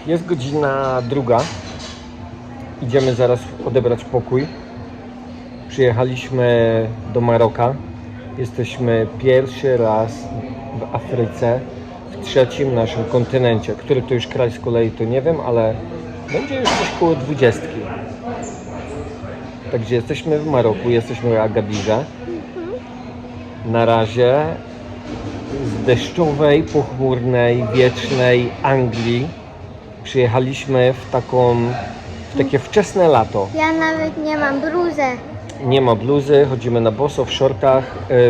jest godzina 2. Idziemy zaraz odebrać pokój. Przyjechaliśmy do Maroka. Jesteśmy pierwszy raz w Afryce, w trzecim naszym kontynencie. Który to już kraj z kolei to nie wiem, ale będzie już coś koło 20. Także jesteśmy w Maroku, jesteśmy w Agadirze. Na razie z deszczowej, pochmurnej, wiecznej Anglii przyjechaliśmy w takie wczesne lato. Ja nawet nie mam bluzę. Nie ma bluzy, chodzimy na boso, w shortach,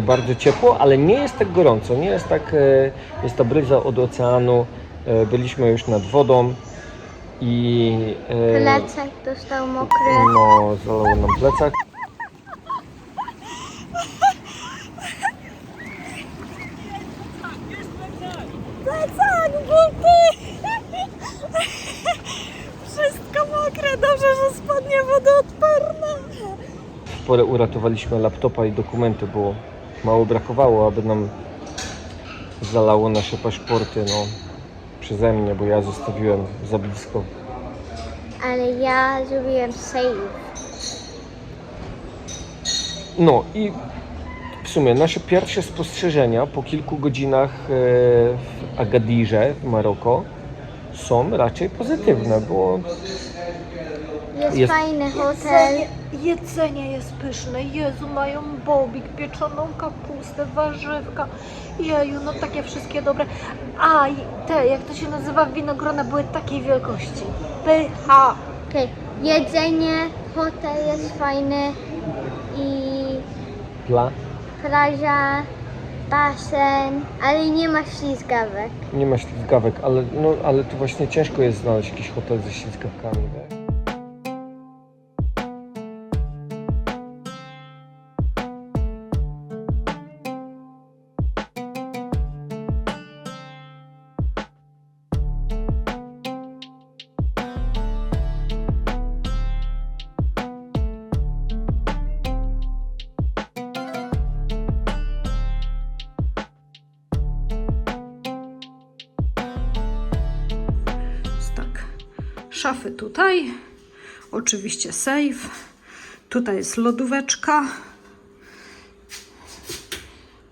bardzo ciepło, ale nie jest tak gorąco, nie jest tak, jest ta bryza od oceanu, byliśmy już nad wodą i Plecak dostał mokry. no, zalało nam plecak. Plecak, buty! Wszystko mokre, dobrze, że spodnie wodoodporne. W porę uratowaliśmy laptopa i dokumenty, bo mało brakowało, aby nam zalało nasze paszporty, no, przeze mnie, bo ja zostawiłem za blisko. Ale ja zrobiłem save. No i w sumie nasze pierwsze spostrzeżenia po kilku godzinach w Agadirze w Maroko są raczej pozytywne, bo Jest fajny hotel. Jedzenie jest pyszne. Jezu, mają bobik, pieczoną kapustę, warzywka. Jeju, no takie wszystkie dobre. A, i te, jak to się nazywa, winogrona były takiej wielkości. Pycha. Okay. Jedzenie, hotel jest fajny i plaża, basen, ale nie ma ślizgawek. nie ma ślizgawek, ale to właśnie ciężko jest znaleźć jakiś hotel ze ślizgawkami, tak? Tak, szafy tutaj, oczywiście safe, tutaj jest lodóweczka,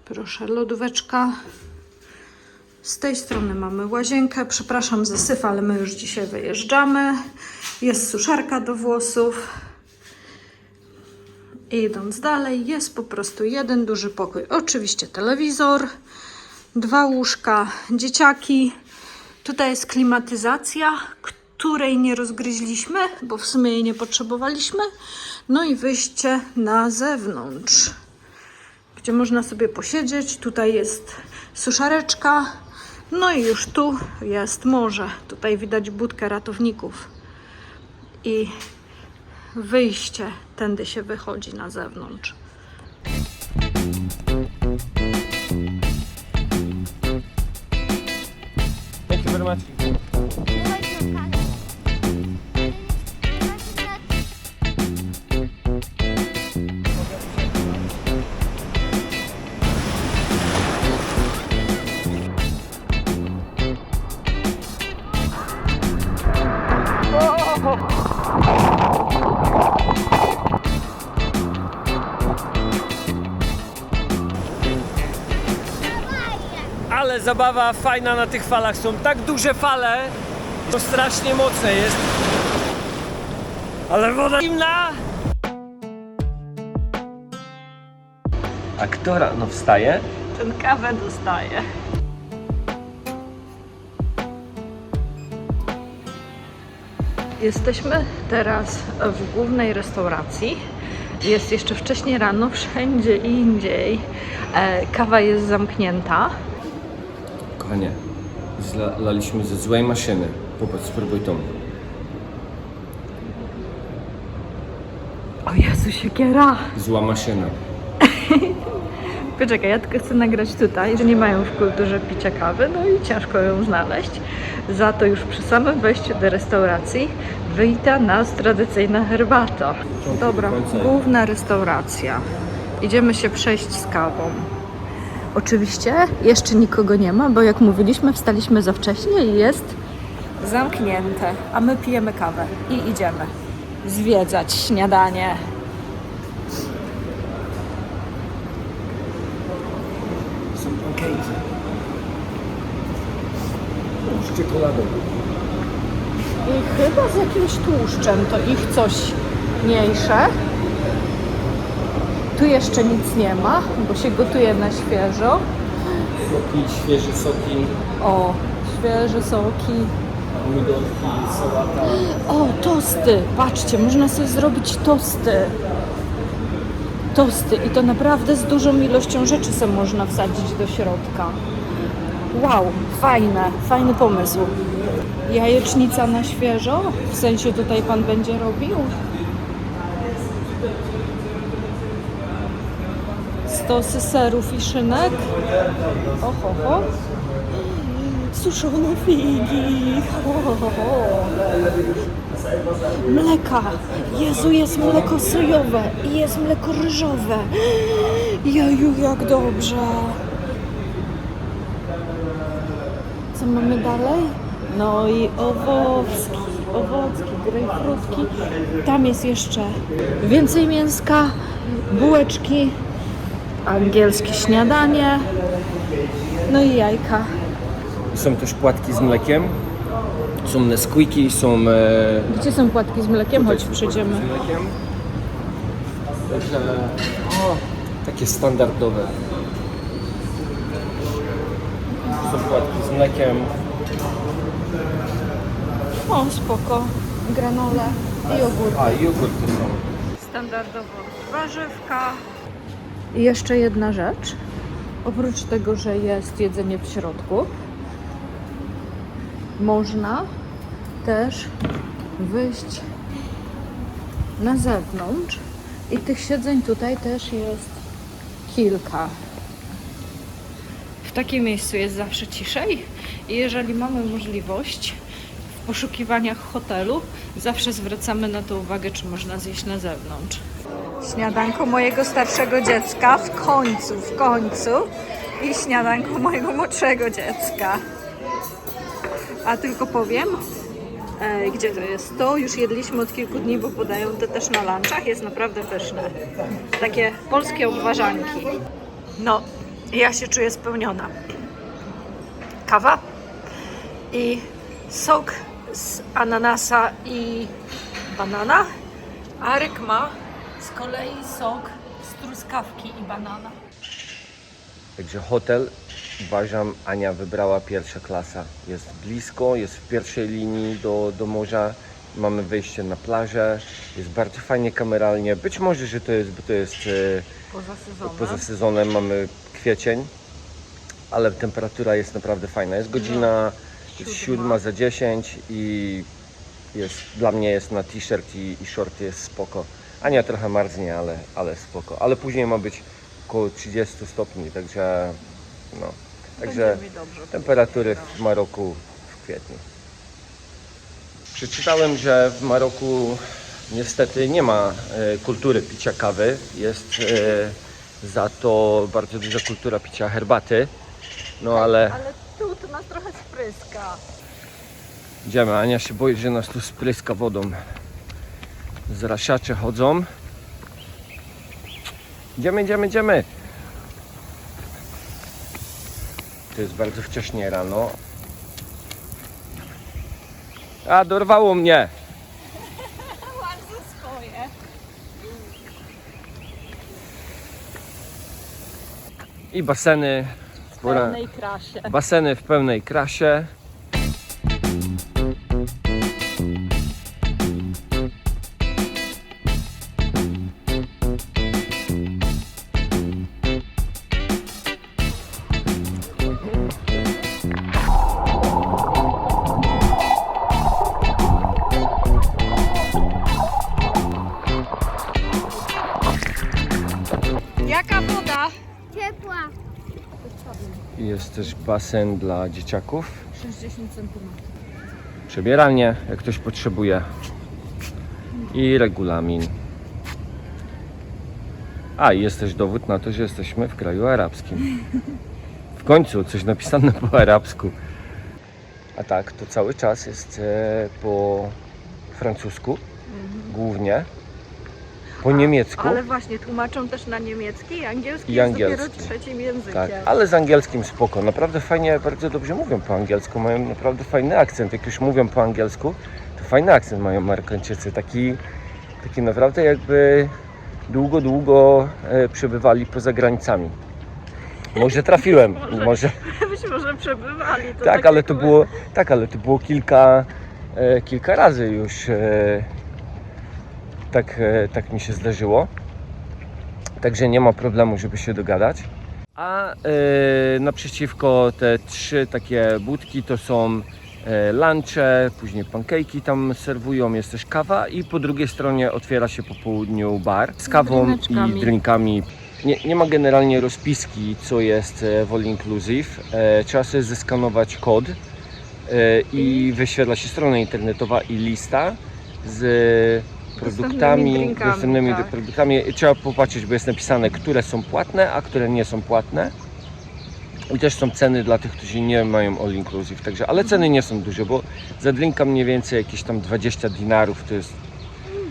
proszę, lodóweczka, z tej strony mamy łazienkę, przepraszam za syf, ale my już dzisiaj wyjeżdżamy, jest suszarka do włosów i idąc dalej jest po prostu jeden duży pokój, oczywiście telewizor, 2 łóżka, dzieciaki. Tutaj jest klimatyzacja, której nie rozgryźliśmy, bo w sumie jej nie potrzebowaliśmy. No i wyjście na zewnątrz, gdzie można sobie posiedzieć. Tutaj jest suszareczka. No i już tu jest morze. Tutaj widać budkę ratowników. I wyjście, tędy się wychodzi na zewnątrz. Thank you very much. Ale zabawa fajna na tych falach. Są tak duże fale, to strasznie mocne jest. Ale woda zimna! A kto rano wstaje? Ten kawę dostaje. Jesteśmy teraz w głównej restauracji. Jest jeszcze wcześniej rano, wszędzie indziej. Kawa jest zamknięta. Kochanie, zlaliśmy ze złej maszyny. Popatrz, spróbuj tą. O Jezu, siekiera! Zła maszyna. Poczekaj, ja tylko chcę nagrać tutaj, że nie mają w kulturze picia kawy, no i ciężko ją znaleźć. Za to już przy samym wejściu do restauracji wita nas tradycyjna herbata. Dobra, główna restauracja. Idziemy się przejść z kawą. Oczywiście jeszcze nikogo nie ma, bo jak mówiliśmy, wstaliśmy za wcześnie i jest zamknięte, a my pijemy kawę i idziemy zwiedzać śniadanie. Są pankejki. Z czekoladą. I chyba z jakimś tłuszczem, to ich coś mniejsze. Tu jeszcze nic nie ma, bo się gotuje na świeżo. Soki, świeże soki, O, świeże soki. pomidorki, sałata. O, tosty! Patrzcie, można sobie zrobić tosty. Tosty i to naprawdę z dużą ilością rzeczy sobie można wsadzić do środka. Wow, fajny pomysł. Jajecznica na świeżo? W sensie tutaj pan będzie robił? Stosy serów i szynek. Oho. Suszone figi. Mleka. Jezu, jest mleko sojowe i jest mleko ryżowe. Jeju, jak dobrze. Co mamy dalej? No i owocki, grejpfrutki. Tam jest jeszcze więcej mięska, bułeczki, angielskie śniadanie, no i jajka. Są też płatki z mlekiem. Są Nesquiki, są... Gdzie są płatki z mlekiem? Chodź, przejdziemy. Z mlekiem. Także... O, takie standardowe. Są płatki z mlekiem. O, spoko. Granole i jogurt. A, jogurty są. Standardowo warzywka. I jeszcze jedna rzecz. Oprócz tego, że jest jedzenie w środku, można też wyjść na zewnątrz i tych siedzeń tutaj też jest kilka. W takim miejscu jest zawsze ciszej i jeżeli mamy możliwość w poszukiwaniach hotelu, zawsze zwracamy na to uwagę, czy można zjeść na zewnątrz. Śniadanko mojego starszego dziecka w końcu i śniadanko mojego młodszego dziecka. A tylko powiem, gdzie to jest? To już jedliśmy od kilku dni, bo podają to też na lunchach. Jest naprawdę pyszne. Takie polskie obwarzanki. No, ja się czuję spełniona. Kawa i sok z ananasa i banana. Arek ma z kolei sok z truskawki i banana. Także hotel, uważam, Ania wybrała pierwsza klasa. Jest blisko, jest w pierwszej linii do morza. Mamy wejście na plażę, jest bardzo fajnie kameralnie. Być może, że to jest, bo to jest poza sezonem, mamy kwiecień, ale temperatura jest naprawdę fajna. Jest godzina 7:50 i jest, dla mnie jest na t-shirt i shorty jest spoko. Ania trochę marznie, ale spoko. Ale później ma być około 30 stopni, także no. Także temperatury w Maroku w kwietniu. Przeczytałem, że w Maroku niestety nie ma kultury picia kawy. Jest za to bardzo duża kultura picia herbaty. No ale tu to nas trochę spryska. idziemy. Ania się boi, że nas tu spryska wodą. Zraszacze chodzą. Idziemy. To jest bardzo wcześnie rano. A, dorwało mnie! Bardzo swoje. I baseny W pełnej krasie. Baseny w pełnej krasie. Jaka woda? Ciepła. I jest też basen dla dzieciaków. 60 cm. Przebieralnie, jak ktoś potrzebuje. I regulamin. A, i jest też dowód na to, że jesteśmy w kraju arabskim. W końcu coś napisane po arabsku. A tak, to cały czas jest po francusku, głównie. Po niemiecku. Ale właśnie tłumaczą też na niemiecki i angielski I jest angielski. dopiero trzecim językiem. Tak, ale z angielskim spoko. Naprawdę fajnie, bardzo dobrze mówią po angielsku. Mają naprawdę fajny akcent. Jak już mówią po angielsku, to fajny akcent mają Marokańczycy. Taki naprawdę jakby długo przebywali poza granicami. Może trafiłem, może. Być może przebywali. To Tak, takie ale to było kilka razy już. Tak mi się zdarzyło. Także nie ma problemu, żeby się dogadać. A naprzeciwko te 3 takie budki to są lunche, później pancake'i tam serwują, jest też kawa i po drugiej stronie otwiera się po południu bar z kawą i drinkami. Nie ma generalnie rozpiski, co jest w All Inclusive. Trzeba sobie zeskanować kod i wyświetla się strona internetowa i lista z produktami, dostępnymi tak. produktami. Trzeba popatrzeć, bo jest napisane, które są płatne, a które nie są płatne. I też są ceny dla tych, którzy nie mają all inclusive. Także, ale ceny nie są duże, bo za drinka mniej więcej jakieś tam 20 dinarów to jest.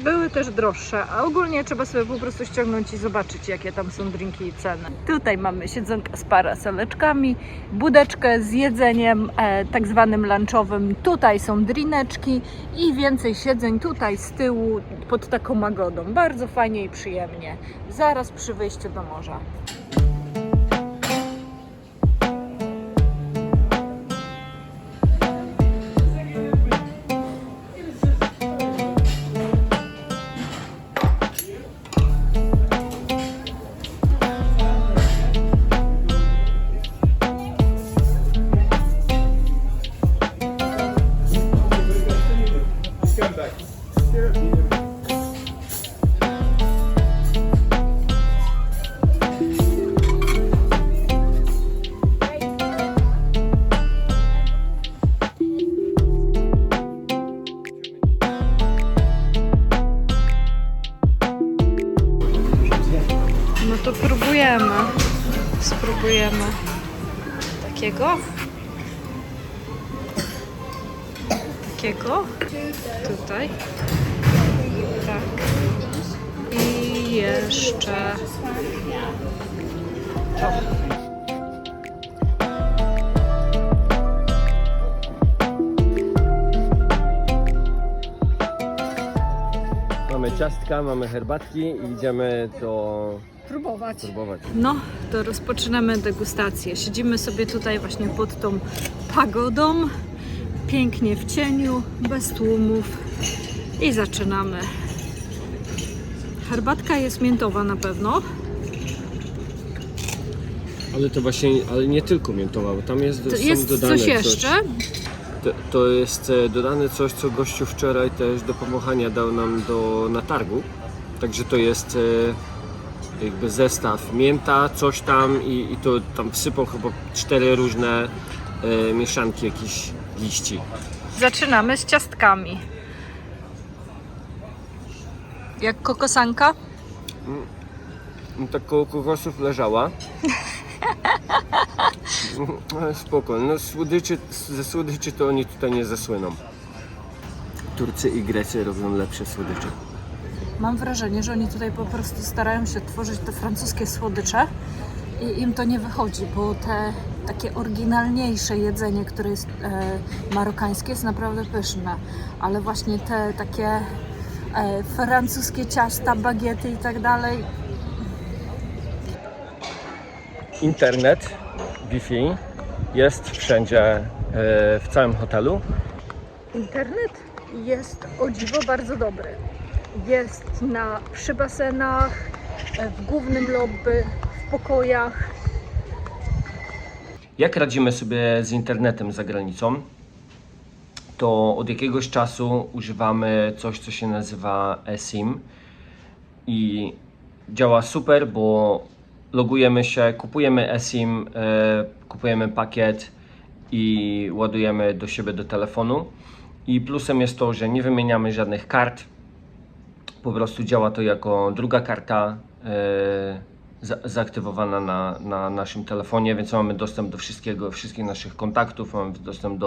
Były też droższe, a ogólnie trzeba sobie po prostu ściągnąć i zobaczyć, jakie tam są drinki i ceny. Tutaj mamy siedzonkę z parasoleczkami, budeczkę z jedzeniem tak zwanym lunchowym. Tutaj są drineczki i więcej siedzeń tutaj z tyłu pod taką pagodą. Bardzo fajnie i przyjemnie. Zaraz przy wyjściu do morza. No to próbujemy. Spróbujemy takiego. Tutaj. Tak. I jeszcze to. Mamy ciastka, mamy herbatki i idziemy to Próbować. próbować. No, to rozpoczynamy degustację. Siedzimy sobie tutaj właśnie pod tą pagodą, pięknie w cieniu, bez tłumów i zaczynamy. Herbatka jest miętowa na pewno. Ale to właśnie, ale nie tylko miętowa, bo tam jest, Jest dodane coś jeszcze? To jest dodane coś, co gościu wczoraj też do pomachania dał nam na targu. Także to jest jakby zestaw mięta, coś tam i to tam wsypał chyba 4 różne mieszanki jakichś liści. Zaczynamy z ciastkami. Jak kokosanka? Tak koło kokosów leżała. Spoko, no ze słodyczy to oni tutaj nie zasłyną. Turcy i Grecy robią lepsze słodycze. Mam wrażenie, że oni tutaj po prostu starają się tworzyć te francuskie słodycze i im to nie wychodzi, bo te takie oryginalniejsze jedzenie, które jest marokańskie, jest naprawdę pyszne, ale właśnie te takie francuskie ciasta, bagiety i tak dalej. Internet, Wi-Fi jest wszędzie, w całym hotelu. Internet jest o dziwo bardzo dobry. Jest przy basenach, w głównym lobby, w pokojach. Jak radzimy sobie z internetem za granicą? To od jakiegoś czasu używamy coś, co się nazywa eSIM i działa super, bo logujemy się, kupujemy eSIM, kupujemy pakiet i ładujemy do siebie do telefonu. I plusem jest to, że nie wymieniamy żadnych kart, po prostu działa to jako druga karta zaaktywowana na naszym telefonie, więc mamy dostęp do wszystkich naszych kontaktów, mamy dostęp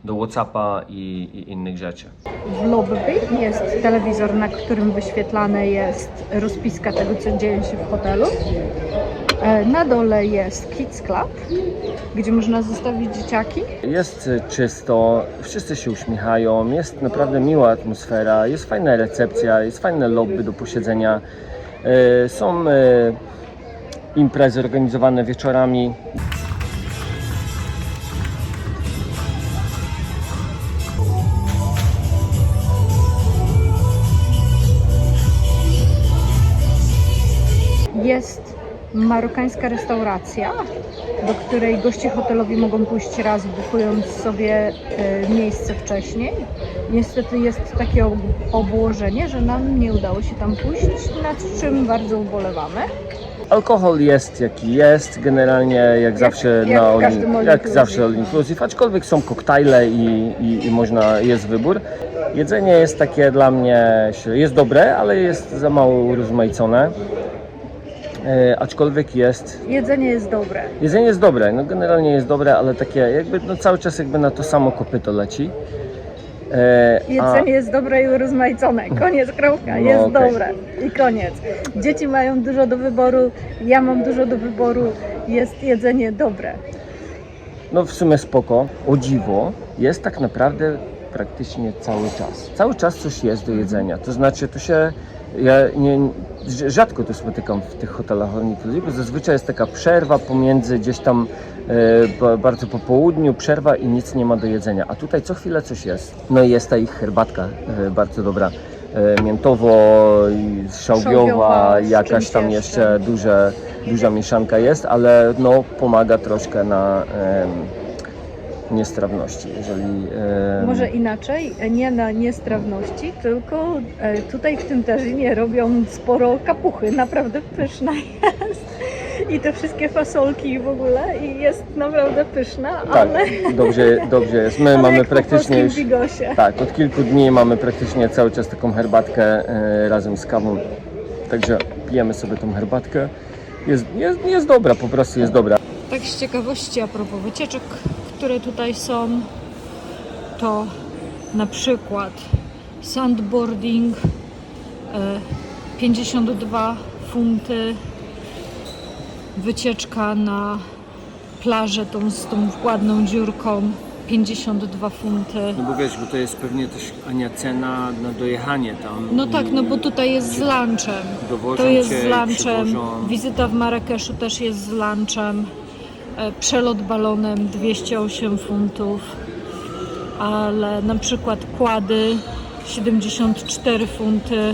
do WhatsAppa i innych rzeczy. W lobby jest telewizor, na którym wyświetlane jest rozpiska tego, co dzieje się w hotelu. Na dole jest Kids Club, gdzie można zostawić dzieciaki. Jest czysto, wszyscy się uśmiechają, jest naprawdę miła atmosfera, jest fajna recepcja, jest fajne lobby do posiedzenia. Są imprezy organizowane wieczorami. Jest marokańska restauracja, do której goście hotelowi mogą pójść raz, bukując sobie miejsce wcześniej. Niestety jest takie obłożenie, że nam nie udało się tam pójść, nad czym bardzo ubolewamy. Alkohol jest jaki jest, generalnie jak zawsze jak zawsze all inclusive, aczkolwiek są koktajle i można, jest wybór. Jedzenie jest takie dla mnie, jest dobre, ale jest za mało urozmaicone. Aczkolwiek Jedzenie jest dobre. Jedzenie jest dobre, no generalnie jest dobre, ale takie jakby no cały czas jakby na to samo kopyto leci. Jedzenie jest dobre i urozmaicone. Koniec, kropka. No, Jest okej. dobre. I koniec. Dzieci mają dużo do wyboru, ja mam dużo do wyboru. Jest jedzenie dobre. No w sumie spoko. O dziwo, jest tak naprawdę praktycznie cały czas. Cały czas coś jest do jedzenia. To znaczy rzadko to spotykam w tych hotelach all inclusive, bo zazwyczaj jest taka przerwa pomiędzy gdzieś tam bardzo po południu, przerwa i nic nie ma do jedzenia. A tutaj co chwilę coś jest. No i jest ta ich herbatka bardzo dobra. Miętowo, szałwiowa, jakaś tam jeszcze duża mieszanka jest, ale no pomaga troszkę na niestrawności, jeżeli... Może inaczej, nie na niestrawności, tylko tutaj w tym tażynie robią sporo kapuchy, naprawdę pyszna jest. I te wszystkie fasolki w ogóle i jest naprawdę pyszna, Tak, ale... dobrze jest. My ale mamy jak praktycznie już... bigosie. Tak, od kilku dni mamy praktycznie cały czas taką herbatkę razem z kawą. Także pijemy sobie tą herbatkę. Jest dobra, po prostu jest dobra. Tak z ciekawości a propos wycieczek, które tutaj są, to na przykład sandboarding 52 funty, wycieczka na plażę z tą ładną dziurką 52 funty. No bo wiesz, bo to jest pewnie też, Ania, cena na dojechanie tam. No tak, no bo tutaj jest z lunchem. Dowożą To jest cię, z lunchem. przywożą. Wizyta w Marrakeszu też jest z lunchem. Przelot balonem 208 funtów. Ale na przykład kłady 74 funty.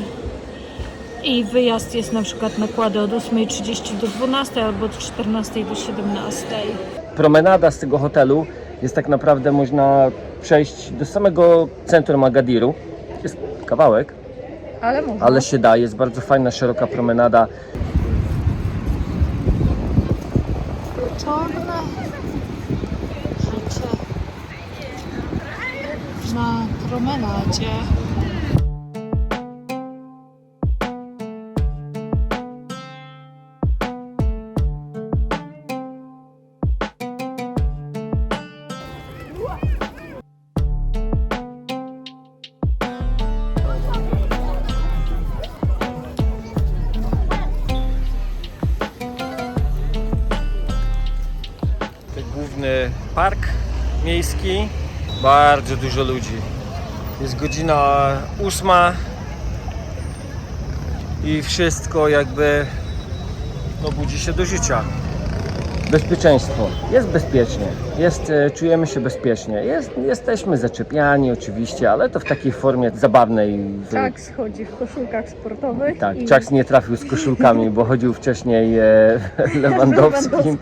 I wyjazd jest na przykład na kłady od 8:30 do 12 albo od 14 do 17. Promenada z tego hotelu jest tak naprawdę, można przejść do samego centrum Agadiru. Jest kawałek, Ale można. ale się da, jest bardzo fajna, szeroka promenada. Wieczorne życie na promenadzie. Główny park miejski, bardzo dużo ludzi. Jest godzina 8 i wszystko jakby budzi się do życia. Bezpieczeństwo. Jest bezpiecznie. Czujemy się bezpiecznie. Jesteśmy zaczepiani oczywiście, ale to w takiej formie zabawnej. Tak, schodzi w koszulkach sportowych. Tak, i... Czaks nie trafił z koszulkami, bo chodził wcześniej Lewandowskim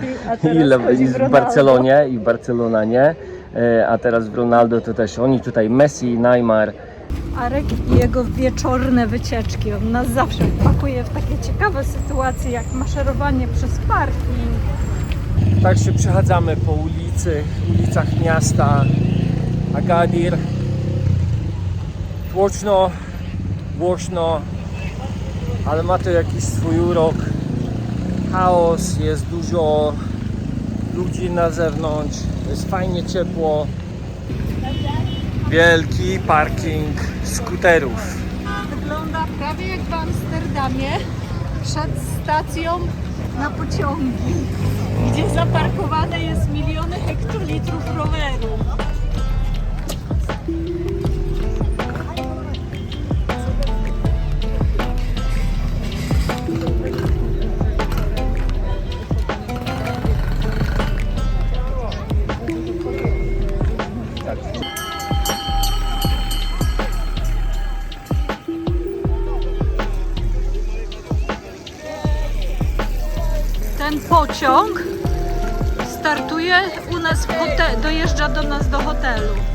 i w Barcelonie i Barcelona nie, a teraz w Ronaldo to też oni tutaj Messi, Neymar. Arek i jego wieczorne wycieczki. On nas zawsze wpakuje w takie ciekawe sytuacje jak maszerowanie przez parking. Tak się przechadzamy po ulicach miasta Agadir. Tłoczno, głośno, ale ma to jakiś swój urok. chaos, jest dużo ludzi na zewnątrz, jest fajnie ciepło. Wielki parking skuterów. Wygląda prawie jak w Amsterdamie przed stacją na pociągi, gdzie zaparkowane jest miliony hektolitrów rowerów. Ten pociąg startuje u nas w hotelu, dojeżdża do nas do hotelu.